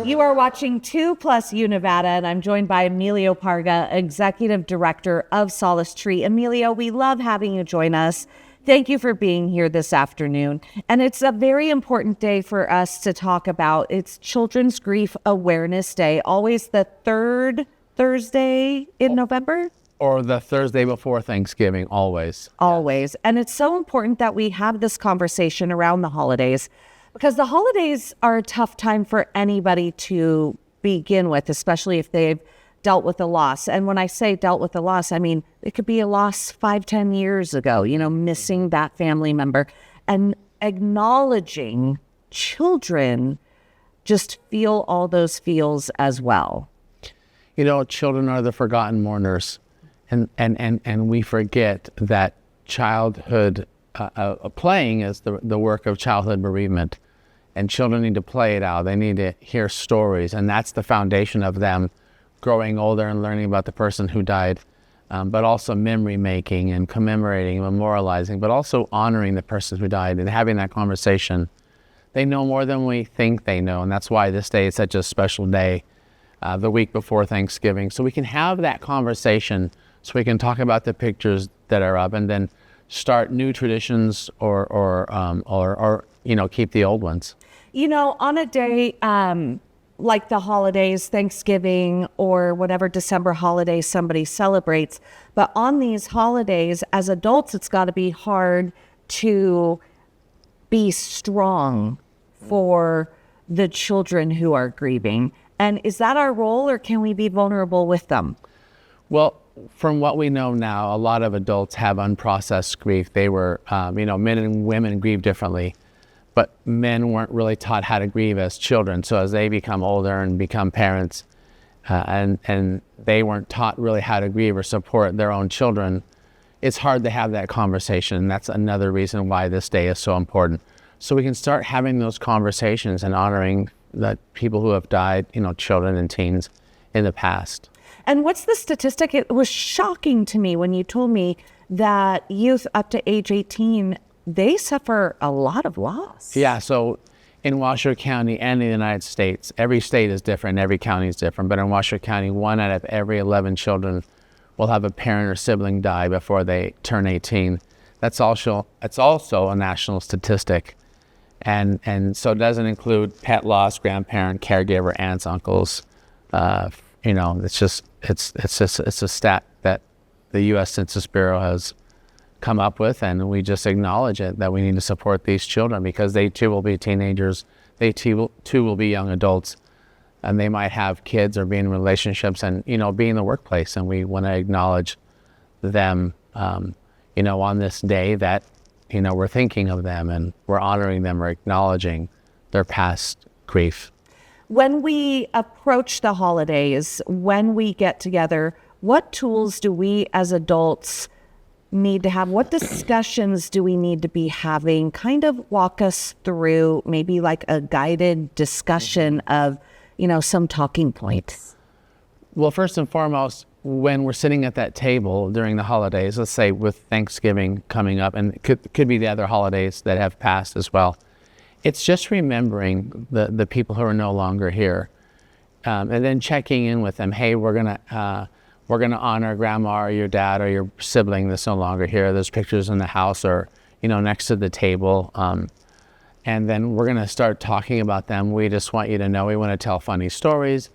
You are watching 2+U Nevada, and I'm joined by Emilio Parga, Executive Director of Solace Tree. Emilio, we love having you join us. Thank you for being here this afternoon. And it's a very important day for us to talk about. It's Children's Grief Awareness Day, always the third Thursday in November? Or the Thursday before Thanksgiving, always. Always. And it's so important that we have this conversation around the holidays, because the holidays are a tough time for anybody to begin with, especially if they've dealt with a loss. And when I say dealt with a loss, I mean, it could be a loss 5-10 years ago, missing that family member. And acknowledging children just feel all those feels as well. Children are the forgotten mourners. And we forget that childhood playing is the work of childhood bereavement, and children need to play it out. They need to hear stories, and that's the foundation of them growing older and learning about the person who died, but also memory making and commemorating, memorializing, but also honoring the person who died and having that conversation. They know more than we think they know, and that's why this day is such a special day, the week before Thanksgiving, so we can have that conversation. So we can talk about the pictures that are up, and then start new traditions, or keep the old ones. On a day like the holidays, Thanksgiving, or whatever December holiday somebody celebrates, but on these holidays, as adults, it's got to be hard to be strong for the children who are grieving. And is that our role, or can we be vulnerable with them? Well, from what we know now, a lot of adults have unprocessed grief. They were, men and women grieve differently, but men weren't really taught how to grieve as children. So as they become older and become parents, and they weren't taught really how to grieve or support their own children, it's hard to have that conversation. And that's another reason why this day is so important. So we can start having those conversations and honoring the people who have died, children and teens in the past. And what's the statistic? It was shocking to me when you told me that youth up to age 18, they suffer a lot of loss. Yeah, so in Washoe County and in the United States, every state is different, every county is different, but in Washoe County, 1 out of every 11 children will have a parent or sibling die before they turn 18. It's also a national statistic. And so it doesn't include pet loss, grandparent, caregiver, aunts, uncles. It's a stat that the U.S. Census Bureau has come up with, and we just acknowledge it, that we need to support these children because they too will be teenagers, they too will be young adults, and they might have kids or be in relationships and, be in the workplace, and we want to acknowledge them, on this day that, we're thinking of them and we're honoring them or acknowledging their past grief. When we approach the holidays, when we get together, what tools do we as adults need to have? What discussions do we need to be having? Kind of walk us through maybe like a guided discussion of, some talking points. Well, first and foremost, when we're sitting at that table during the holidays, let's say with Thanksgiving coming up, and it could be the other holidays that have passed as well, it's just remembering the people who are no longer here, and then checking in with them. Hey, we're gonna honor grandma or your dad or your sibling that's no longer here. There's pictures in the house or next to the table, and then we're gonna start talking about them. We just want you to know we want to tell funny stories,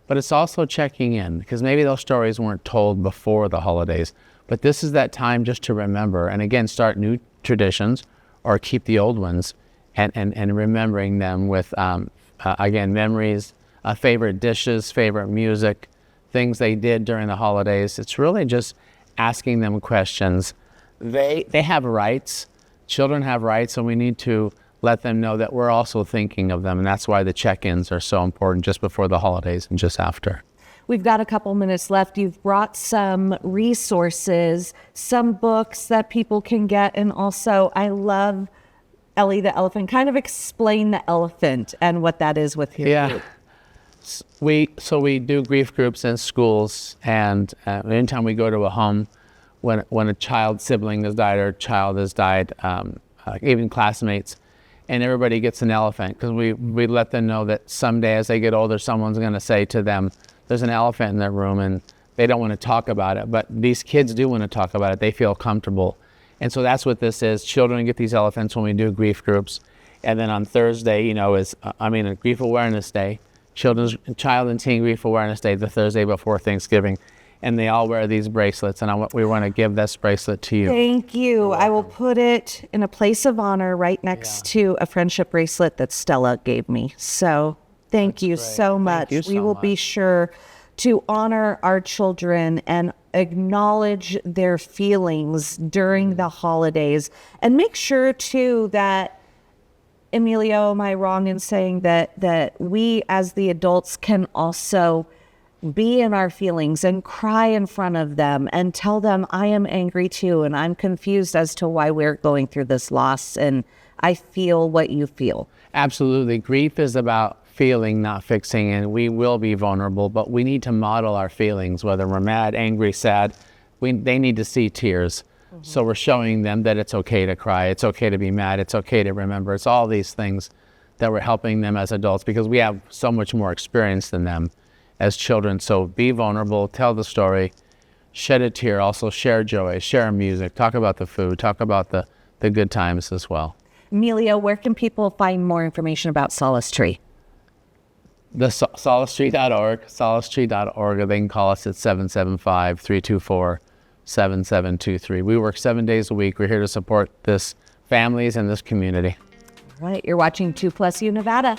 but it's also checking in because maybe those stories weren't told before the holidays. But this is that time just to remember, and again, start new traditions or keep the old ones. And remembering them with, again, memories, favorite dishes, favorite music, things they did during the holidays. It's really just asking them questions. They have rights. Children have rights, and we need to let them know that we're also thinking of them. And that's why the check-ins are so important just before the holidays and just after. We've got a couple minutes left. You've brought some resources, some books that people can get. And also, I love Ellie the Elephant. Kind of explain the elephant and what that is with your group. We do grief groups in schools, and anytime we go to a home, when a child sibling has died or child has died, even classmates, and everybody gets an elephant, because we let them know that someday as they get older, someone's going to say to them, there's an elephant in their room, and they don't want to talk about it. But these kids do want to talk about it. They feel comfortable. And so that's what this is. Children get these elephants when we do grief groups. And then on Thursday, is a Grief Awareness Day, Child and Teen Grief Awareness Day, the Thursday before Thanksgiving. And they all wear these bracelets, and we want to give this bracelet to you. Thank you. I will put it in a place of honor right next to a friendship bracelet that Stella gave me. So thank you so much. We will be sure to honor our children and acknowledge their feelings during the holidays, and make sure too that, Emilio, am I wrong in saying that we as the adults can also be in our feelings and cry in front of them and tell them, I am angry too, and I'm confused as to why we're going through this loss, and I feel what you feel. Absolutely. Grief is about feeling, not fixing, and we will be vulnerable, but we need to model our feelings, whether we're mad, angry, sad. They need to see tears. So we're showing them that it's okay to cry, it's okay to be mad, it's okay to remember. It's all these things that we're helping them as adults, because we have so much more experience than them as children. So be vulnerable, tell the story, shed a tear, also share joy, share music, talk about the food, talk about the good times as well. Emilio, where can people find more information about Solace Tree? The solacetree.org, solacetree.org, or they can call us at 775-324-7723. We work 7 days a week. We're here to support this families and this community. All right, you're watching 2+U Nevada.